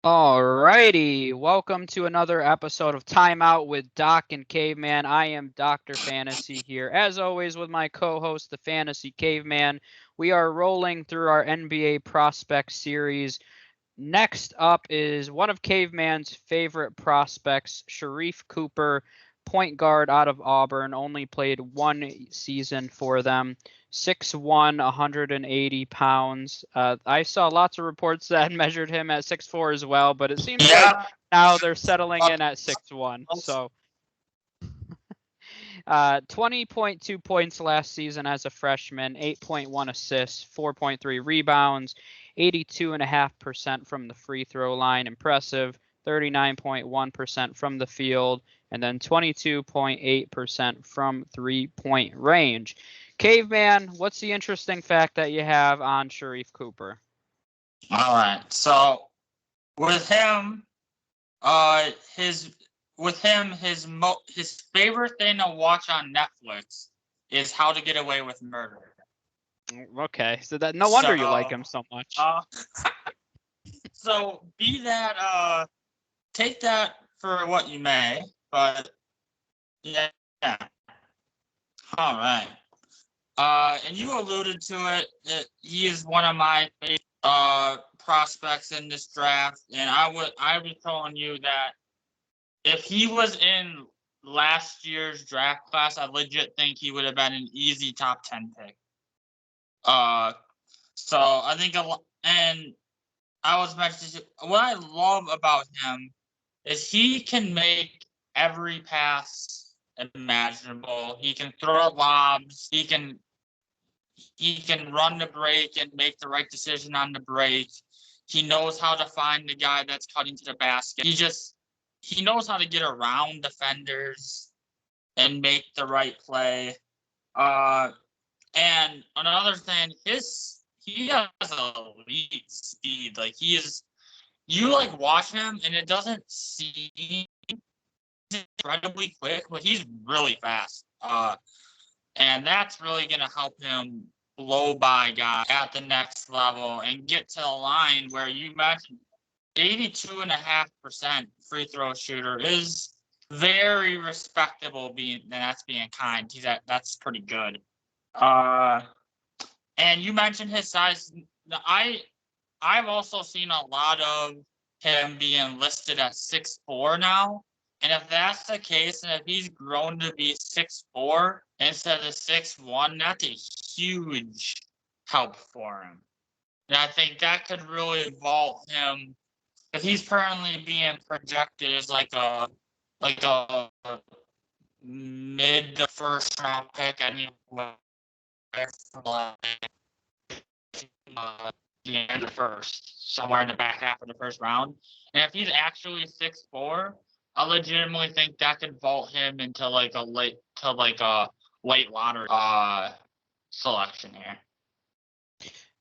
Alrighty, welcome to another episode of Timeout with Doc and Caveman. I am Dr. Fantasy here, as always, with my co-host, the Fantasy Caveman. We are rolling through our NBA prospect series. Next up is one of Caveman's favorite prospects, Sharife Cooper, point guard out of Auburn, only played one season for them. 6'1", 180 pounds. I saw lots of reports that measured him at 6'4" as well, but it seems like Yeah, now they're settling uh, in at 6'1". So 20.2 points last season as a freshman, 8.1 assists, 4.3 rebounds, 82.5% from the free throw line. Impressive. 39.1% from the field, and then 22.8% from three-point range. Caveman, what's the interesting fact that you have on Sharife Cooper? all right. So with him, his his favorite thing to watch on Netflix is How to Get Away with Murder. Okay, so that no wonder you like So, him so much. uh, so be that take that for what you may, but yeah. All right. And you alluded to it. That he is one of my favorite prospects in this draft, and I was telling you that if he was in last year's draft class, I legit think he would have been an easy top 10 pick. Uh, so I think and I was mentioning what I love about him is he can make every pass imaginable. He can throw lobs. He can run the break and make the right decision on the break. He knows how to find the guy that's cutting to the basket. He knows how to get around defenders and make the right play. Uh, and another thing, he has elite speed. Like you like watch him and it doesn't seem incredibly quick, but he's really fast. And that's really going to help him blow by guys at the next level and get to the line where you mentioned 82.5% free throw shooter is very respectable. That's being kind. That's pretty good. Uh, and you mentioned his size. I've also seen a lot of him being listed at 6'4" now. And if that's the case, and if he's grown to be 6'4" instead of 6'1", that's a huge help for him. And I think that could really vault him. If he's currently being projected as like a mid to first round pick, anywhere from the end of the first, somewhere in the back half of the first round. And if he's actually 6'4", I legitimately think that could vault him into like a late lottery selection here.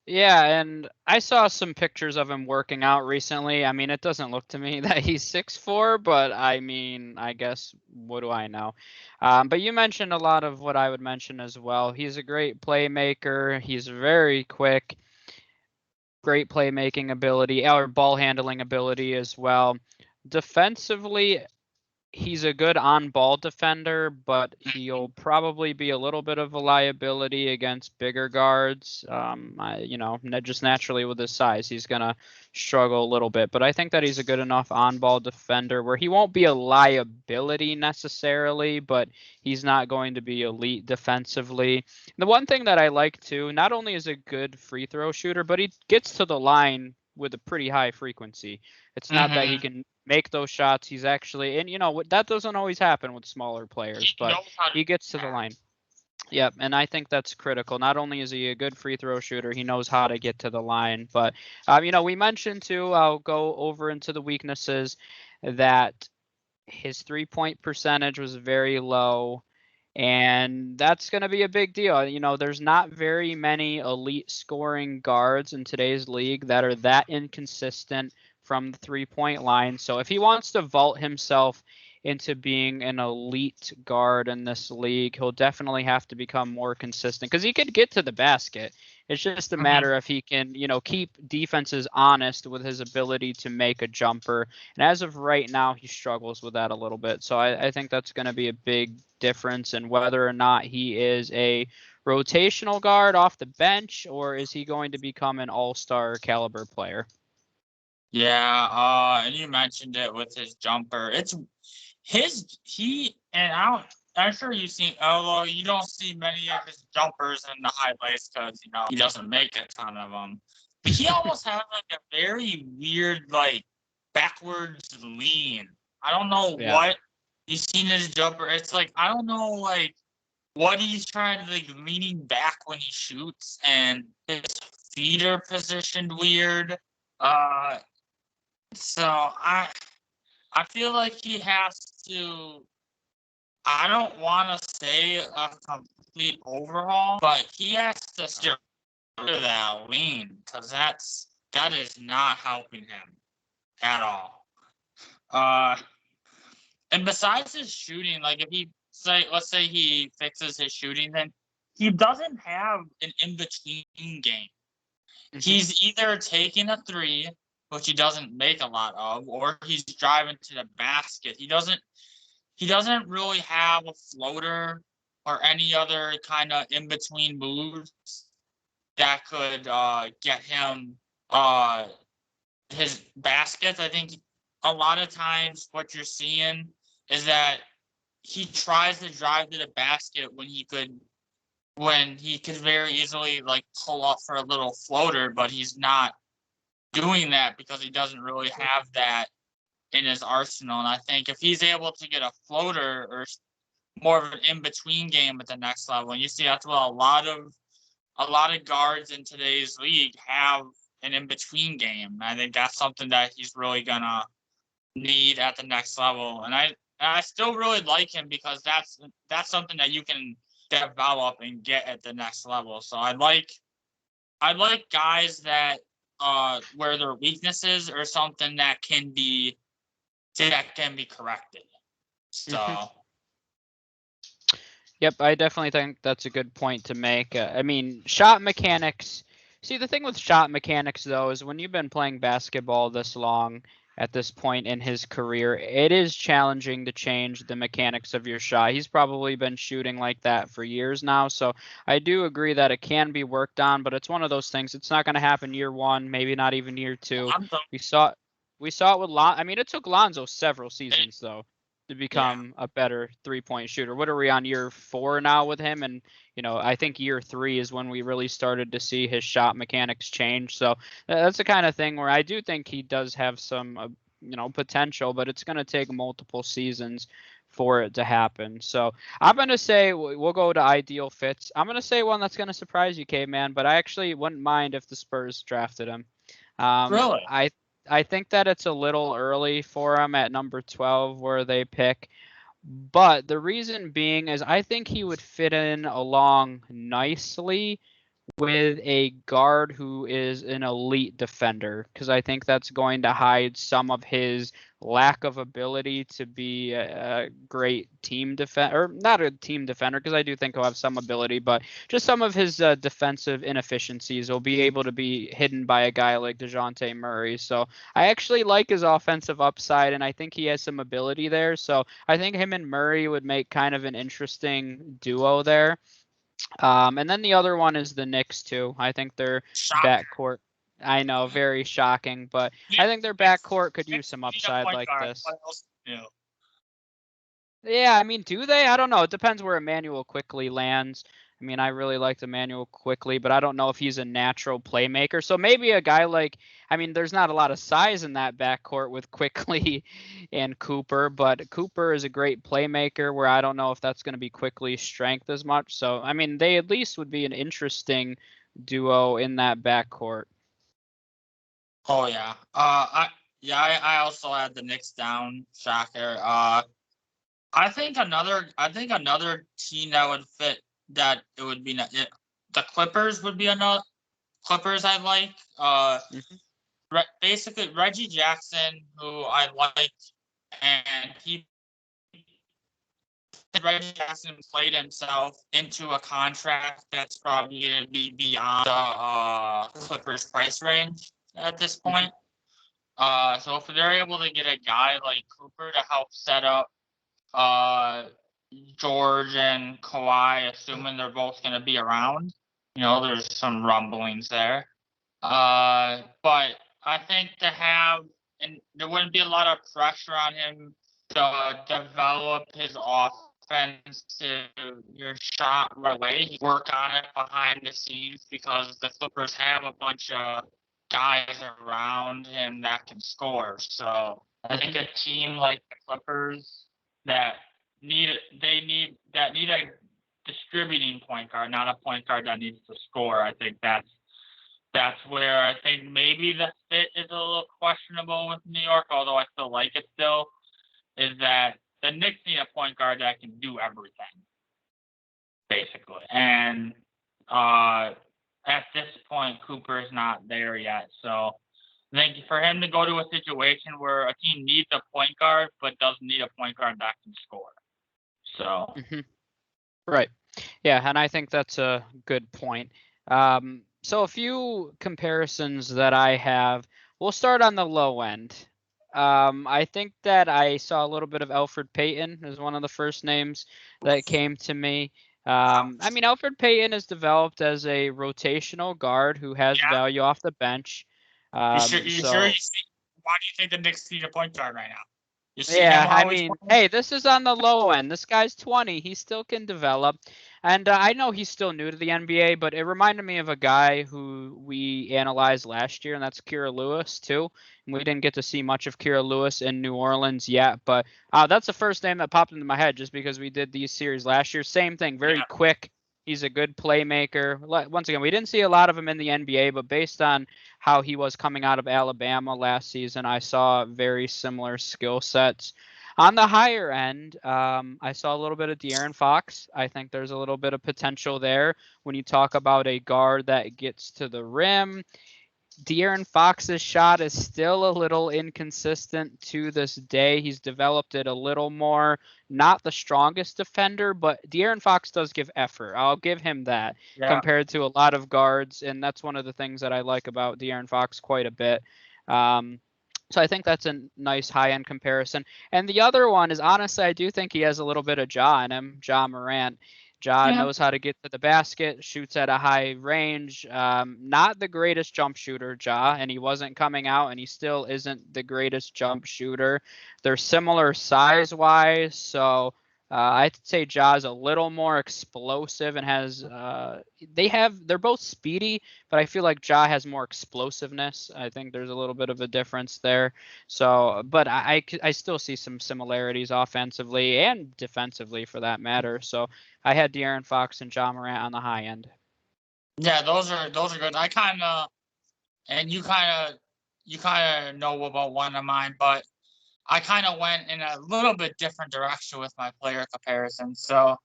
Yeah, and I saw some pictures of him working out recently. I mean, it doesn't look to me that he's 6'4", but I mean, I guess, what do I know? But you mentioned a lot of what I would mention as well. He's a great playmaker. He's very quick, great playmaking ability, or ball handling ability as well. Defensively, he's a good on-ball defender, but he'll probably be a little bit of a liability against bigger guards. Just naturally with his size, he's gonna struggle a little bit. But I think that he's a good enough on-ball defender where he won't be a liability necessarily, but he's not going to be elite defensively. The one thing that I like too, not only is a good free throw shooter, but he gets to the line with a pretty high frequency. It's not that he Mm-hmm. can make those shots. He's actually, and that doesn't always happen with smaller players, He but knows how to he gets to the pass. line. Yep, and I think that's critical. Not only is he a good free throw shooter, he knows how to get to the line. But we mentioned too. I'll go over into the weaknesses that his 3-point percentage was very low. And that's going to be a big deal. There's not very many elite scoring guards in today's league that are that inconsistent from the 3-point line. So if he wants to vault himself into being an elite guard in this league. He'll definitely have to become more consistent because he could get to the basket. It's just a matter if he can, keep defenses honest with his ability to make a jumper. And as of right now, he struggles with that a little bit. So I think that's going to be a big difference in whether or not he is a rotational guard off the bench or is he going to become an all-star caliber player. Yeah, and you mentioned it with his jumper. It's I'm sure you've seen, although you don't see many of his jumpers in the highlights because he doesn't make a ton of them. But he almost has like a very weird like backwards lean. I don't know Yeah. what you've seen his jumper. It's like I don't know like what he's trying to like leaning back when he shoots, and his feet are positioned weird. Uh, so I feel like he has to. I don't want to say a complete overhaul, but he has to steer that lean because that is not helping him at all. And besides his shooting, like if he let's say he fixes his shooting, then he doesn't have an in between game. He's either taking a three, which he doesn't make a lot of, or he's driving to the basket. He doesn't really have a floater or any other kind of in between moves that could get him his baskets. I think a lot of times what you're seeing is that he tries to drive to the basket when he could very easily like pull up for a little floater, but he's not doing that because he doesn't really have that in his arsenal. And I think if he's able to get a floater or more of an in-between game at the next level, and you see that's what a lot of guards in today's league have an in-between game. I think that's something that he's really gonna need at the next level. And I still really like him because that's something that you can develop and get at the next level. So I like guys that where their weaknesses are something that can be corrected. So Yep, I definitely think that's a good point to make. I mean, shot mechanics. See, the thing with shot mechanics, though, is when you've been playing basketball this long at this point in his career, it is challenging to change the mechanics of your shot. He's probably been shooting like that for years now, so I do agree that it can be worked on, but it's one of those things. It's not going to happen year one, maybe not even year two. I'm We saw it with I mean, it took Lonzo several seasons though to yeah. become a better 3-point shooter. What are we on year 4 now with him? And I think year 3 is when we really started to see his shot mechanics change. So that's the kind of thing where I do think he does have some potential, but it's going to take multiple seasons for it to happen. So I'm going to say we'll go to ideal fits. I'm going to say one that's going to surprise you, K-Man, but I actually wouldn't mind if the Spurs drafted him. Really? I think that it's a little early for him at number 12 where they pick. But the reason being is I think he would fit in along nicely with a guard who is an elite defender because I think that's going to hide some of his lack of ability to be a great team defender, or not a team defender because I do think he'll have some ability, but just some of his defensive inefficiencies will be able to be hidden by a guy like DeJounte Murray. So I actually like his offensive upside, and I think he has some ability there. So I think him and Murray would make kind of an interesting duo there. And then the other one is the Knicks too. I think their Shocker. backcourt. I know, very shocking, but I think their Knicks backcourt could use Knicks some need a upside point like guard. this. What else do you do? Yeah, I mean, do they? I don't know. It depends where Emmanuel quickly lands. I mean, I really liked Emmanuel quickly, but I don't know if he's a natural playmaker. So maybe a guy like, I mean, there's not a lot of size in that backcourt with Quickly and Cooper, but Cooper is a great playmaker where I don't know if that's going to be Quickly's strength as much. So, I mean, they at least would be an interesting duo in that backcourt. Oh yeah. I also had the Knicks down. Shocker. I think another team that would fit that it would be the Clippers would be another Clippers I like. Hmm. Basically Reggie Jackson, who I like, and he Reggie Jackson played himself into a contract that's probably going to be beyond the Clippers price range at this point. So if they're able to get a guy like Cooper to help set up George and Kawhi, assuming they're both going to be around, there's some rumblings there. But I think and there wouldn't be a lot of pressure on him to develop his offense to your shot right away. He work on it behind the scenes because the Clippers have a bunch of guys around him that can score. So I think a team like the Clippers that need a distributing point guard, not a point guard that needs to score. I think that's where I think maybe the fit is a little questionable with New York, although I still like it still, is that the Knicks need a point guard that can do everything, basically. And at this point, Cooper is not there yet. So I think for him to go to a situation where a team needs a point guard but doesn't need a point guard that can score. So. Right. Yeah, and I think that's a good point. So a few comparisons that I have. We'll start on the low end. I think that I saw a little bit of Elfrid Payton as one of the first names that came to me. I mean, Elfrid Payton is developed as a rotational guard who has value off the bench. You sure you see? Why do you think the Knicks need a point guard right now? You see Yeah, him I mean, hey, this is on the low end. This guy's 20. He still can develop. And I know he's still new to the NBA, but it reminded me of a guy who we analyzed last year, and that's Kira Lewis, too. And we didn't get to see much of Kira Lewis in New Orleans yet, but that's the first name that popped into my head just because we did these series last year. Same thing, very quick. He's a good playmaker. Once again, we didn't see a lot of him in the NBA, but based on how he was coming out of Alabama last season, I saw very similar skill sets. On the higher end, I saw a little bit of De'Aaron Fox. I think there's a little bit of potential there when you talk about a guard that gets to the rim. De'Aaron Fox's shot is still a little inconsistent to this day. He's developed it a little more. Not the strongest defender, but De'Aaron Fox does give effort. I'll give him that compared to a lot of guards, and that's one of the things that I like about De'Aaron Fox quite a bit. So I think that's a nice high-end comparison. And the other one is, honestly, I do think he has a little bit of Ja in him, Ja Morant. Ja knows how to get to the basket, shoots at a high range. Not the greatest jump shooter, Ja, and he wasn't coming out, and he still isn't the greatest jump shooter. They're similar size-wise, so I'd say Ja's a little more explosive and has they're both speedy, but I feel like Ja has more explosiveness. I think there's a little bit of a difference there. So, but I still see some similarities offensively and defensively for that matter. So I had De'Aaron Fox and Ja Morant on the high end. Yeah, those are good. I kind of, and you kind of know about one of mine, but I kind of went in a little bit different direction with my player comparison. So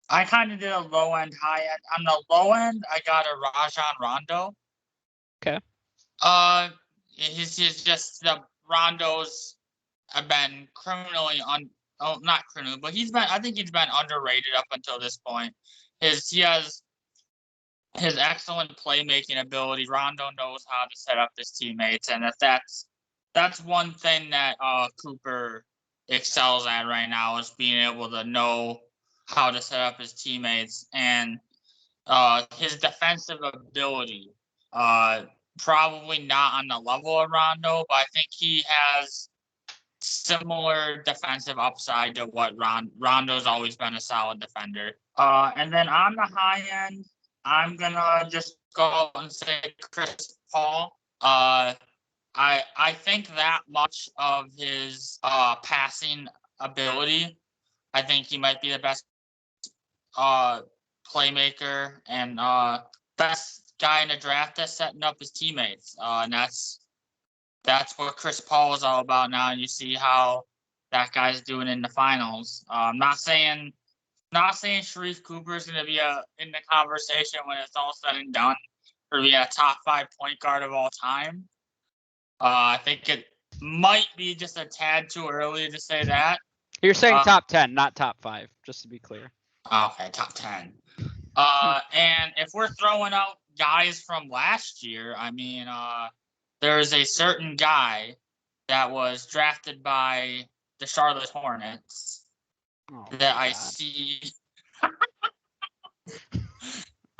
I kind of did a low end, high end. On the low end, I got a Rajon Rondo. Okay. He's just the Rondos have been not criminally, but I think he's been underrated up until this point. He has his excellent playmaking ability. Rondo knows how to set up his teammates, and that's one thing that Cooper excels at right now is being able to know how to set up his teammates and his defensive ability. Probably not on the level of Rondo, but I think he has similar defensive upside to what Rondo's always been a solid defender. And then on the high end, I'm gonna just go out and say Chris Paul. I think that much of his passing ability, I think he might be the best playmaker and best guy in the draft that's setting up his teammates. And that's what Chris Paul is all about now. And you see how that guy's doing in the finals. Not saying Sharife Cooper is going to be in the conversation when it's all said and done for being a top 5 point guard of all time. I think it might be just a tad too early to say that. You're saying top 10, not top 5, just to be clear. Okay, top 10. And if we're throwing out guys from last year, I mean, there's a certain guy that was drafted by the Charlotte Hornets that I God. see.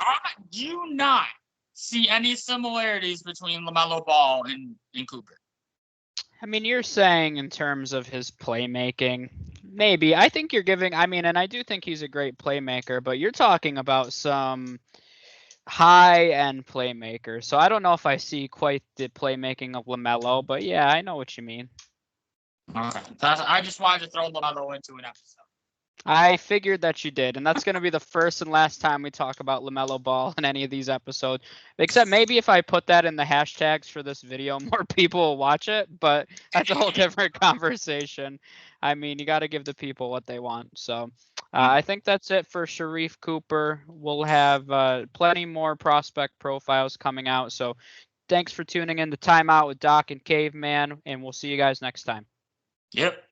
I do not see any similarities between LaMelo Ball and Cooper. I mean, you're saying in terms of his playmaking, maybe. I think you're giving, I mean, and I do think he's a great playmaker, but you're talking about some high-end playmaker. So I don't know if I see quite the playmaking of LaMelo, but yeah, I know what you mean. Okay. I just wanted to throw LaMelo into an episode. I figured that you did, and that's going to be the first and last time we talk about LaMelo Ball in any of these episodes. Except maybe if I put that in the hashtags for this video, more people will watch it, but that's a whole different conversation. I mean, you got to give the people what they want. So I think that's it for Sharife Cooper. We'll have plenty more prospect profiles coming out. So thanks for tuning in to Timeout with Doc and Caveman, and we'll see you guys next time. Yep.